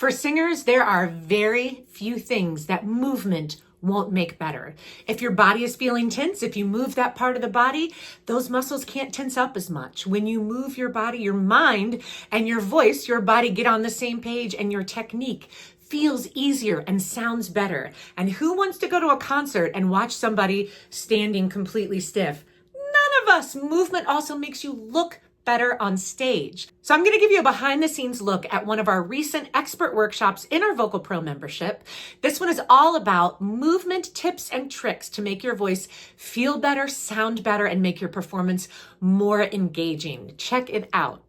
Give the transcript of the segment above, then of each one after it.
For singers, there are very few things that movement won't make better. If your body is feeling tense, if you move that part of the body, those muscles can't tense up as much. When you move your body, your mind and your voice, your body get on the same page and your technique feels easier and sounds better. And who wants to go to a concert and watch somebody standing completely stiff? None of us. Movement also makes you look better on stage. So I'm going to give you a behind the scenes look at one of our recent expert workshops in our Vocal Pro membership. This one is all about movement tips and tricks to make your voice feel better, sound better, and make your performance more engaging. Check it out.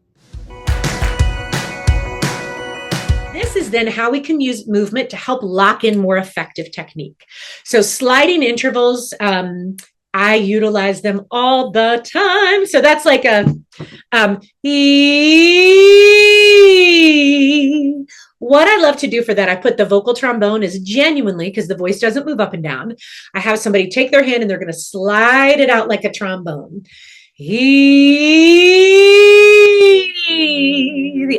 This is then how we can use movement to help lock in more effective technique. So sliding intervals, I utilize them all the time. So that's like a what I love to do for that, I put the vocal trombone is genuinely, because the voice doesn't move up and down. I have somebody take their hand and they're going to slide it out like a trombone. The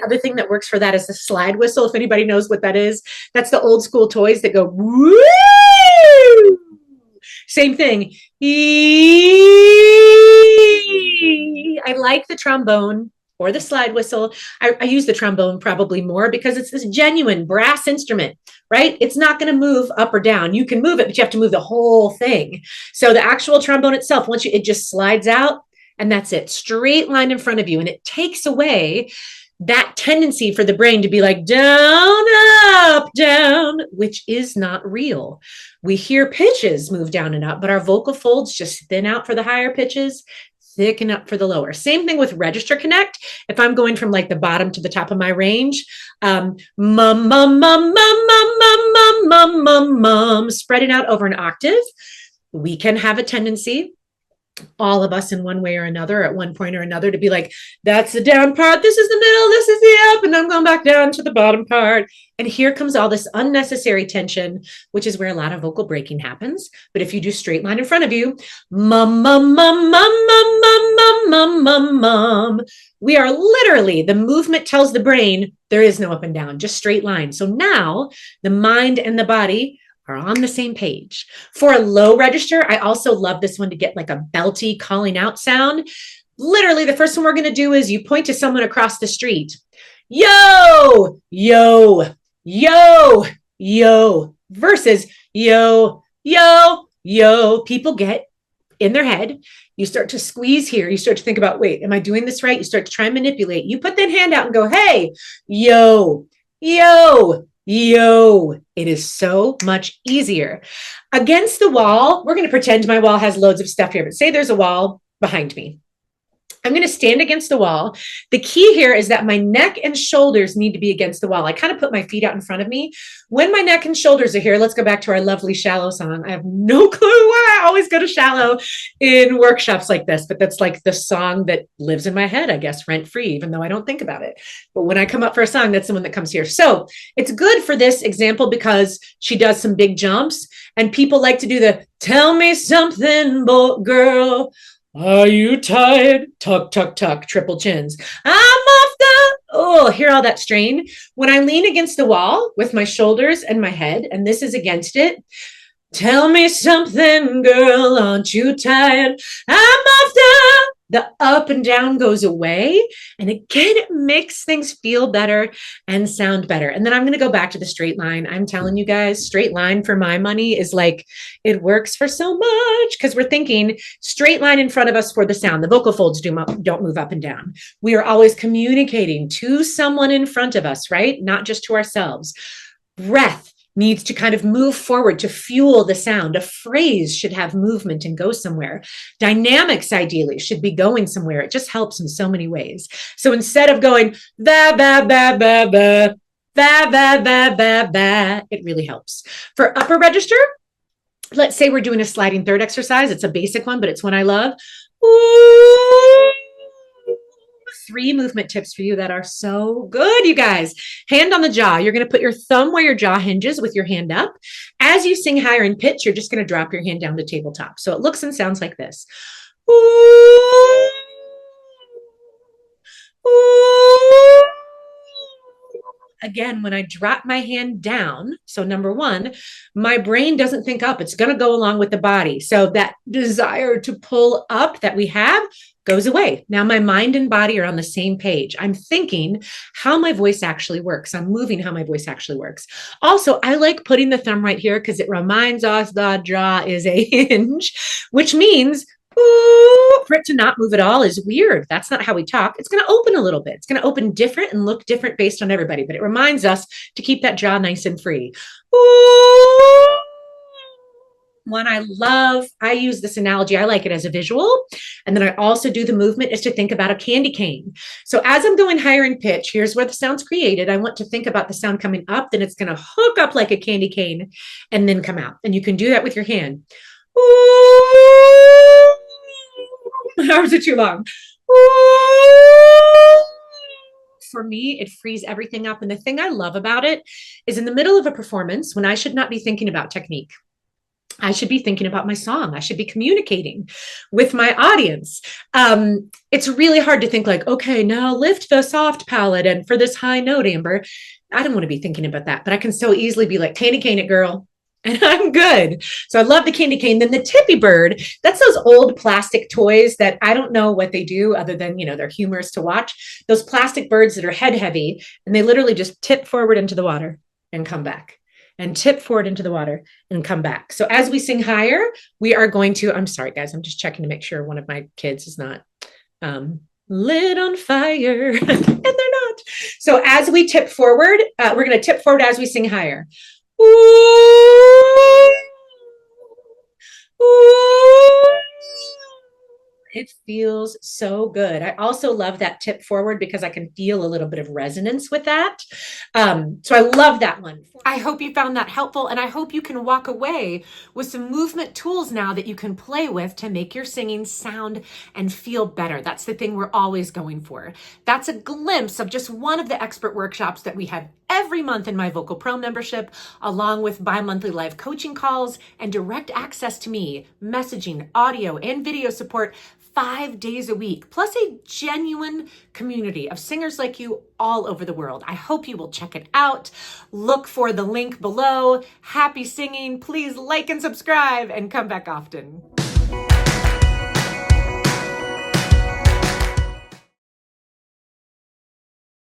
other thing that works for that is the slide whistle. If anybody knows what that is, that's the old school toys that go woo. Same thing. I like the trombone or the slide whistle. I use the trombone probably more because it's this genuine brass instrument, right? It's not going to move up or down. You can move it, but you have to move the whole thing. So the actual trombone itself, it just slides out and that's it. Straight line in front of you. And it takes away that tendency for the brain to be like down, up, down, which is not real. We hear pitches move down and up, but our vocal folds just thin out for the higher pitches, thicken up for the lower. Same thing with register connect. If I'm going from like the bottom to the top of my range, mum, mum, mum, mum, mum, mum, mum, mum, mum, mum, spreading out over an octave, we can have a tendency, all of us in one way or another at one point or another, to be like, that's the down part, this is the middle, this is the up, and I'm going back down to the bottom part. And here comes all this unnecessary tension, which is where a lot of vocal breaking happens. But if you do straight line in front of you, mum, mum, mum, mum, mum, mum, mum, mum, mum, mum, we are literally, the movement tells the brain there is no up and down, just straight line. So now the mind and the body are on the same page. For a low register, I also love this one to get like a belty calling out sound. Literally, the first one we're going to do is you point to someone across the street. Yo, yo, yo, yo, versus yo, yo, yo. People get in their head. You start to squeeze here. You start to think about, wait, am I doing this right? You start to try and manipulate. You put that hand out and go, hey, yo, yo, yo. It is so much easier. Against the wall, we're going to pretend my wall has loads of stuff here, but say there's a wall behind me. I'm going to stand against the wall. The key here is that my neck and shoulders need to be against the wall. I kind of put my feet out in front of me. When my neck and shoulders are here, let's go back to our lovely Shallow song. I have no clue why I always go to Shallow in workshops like this, but that's like the song that lives in my head, I guess, rent free, even though I don't think about it. But when I come up for a song, that's the one that comes here. So it's good for this example because she does some big jumps and people like to do the tell me something, girl. Are you tired? Tuck, tuck, tuck, triple chins. I'm off the, hear all that strain. When I lean against the wall with my shoulders and my head, and this is against it, tell me something, girl, aren't you tired? I'm off the up and down goes away. And again, it makes things feel better and sound better. And then I'm going to go back to the straight line. I'm telling you guys, straight line for my money is like, it works for so much because we're thinking straight line in front of us for the sound. The vocal folds don't move up and down. We are always communicating to someone in front of us, right? Not just to ourselves. Breath needs to kind of move forward to fuel the sound. A phrase should have movement and go somewhere. Dynamics ideally should be going somewhere. It just helps in so many ways. So instead of going ba ba ba ba ba ba ba ba ba ba, it really helps. For upper register, let's say we're doing a sliding third exercise. It's a basic one, but it's one I love. Ooh. 3 movement tips for you that are so good, you guys. Hand on the jaw. You're going to put your thumb where your jaw hinges with your hand up. As you sing higher in pitch, you're just going to drop your hand down to tabletop. So it looks and sounds like this. Ooh, ooh, again, when I drop my hand down, so number one, my brain doesn't think up, it's going to go along with the body. So that desire to pull up that we have goes away. Now my mind and body are on the same page. I'm thinking how my voice actually works. I'm moving how my voice actually works. Also, I like putting the thumb right here because it reminds us the jaw is a hinge, which means for it to not move at all is weird. That's not how we talk. It's going to open a little bit. It's going to open different and look different based on everybody, but it reminds us to keep that jaw nice and free. One I use this analogy, I like it as a visual. And then I also do the movement is to think about a candy cane. So as I'm going higher in pitch, here's where the sound's created. I want to think about the sound coming up, then it's going to hook up like a candy cane and then come out. And you can do that with your hand. How is it too long? For me, it frees everything up. And the thing I love about it is in the middle of a performance, when I should not be thinking about technique, I should be thinking about my song. I should be communicating with my audience. It's really hard to think like, okay, now lift the soft palate and for this high note, Amber. I don't want to be thinking about that, but I can so easily be like, candy cane it, girl. And I'm good. So I love the candy cane. Then the tippy bird, that's those old plastic toys that I don't know what they do other than, they're humorous to watch. Those plastic birds that are head heavy and they literally just tip forward into the water and come back and tip forward into the water and come back. So as we sing higher, we are going to, I'm sorry, guys, I'm just checking to make sure one of my kids is not lit on fire and they're not. So as we tip forward, we're going to tip forward as we sing higher. Ooh, ooh. It feels so good. I also love that tip forward because I can feel a little bit of resonance with that. So I love that one. I hope you found that helpful, and I hope you can walk away with some movement tools now that you can play with to make your singing sound and feel better. That's the thing we're always going for. That's a glimpse of just one of the expert workshops that we have every month in my Vocal Pro membership, along with bi-monthly live coaching calls and direct access to me, messaging, audio, and video support 5 days a week, plus a genuine community of singers like you all over the world. I hope you will check it out. Look for the link below. Happy singing. Please like and subscribe and come back often.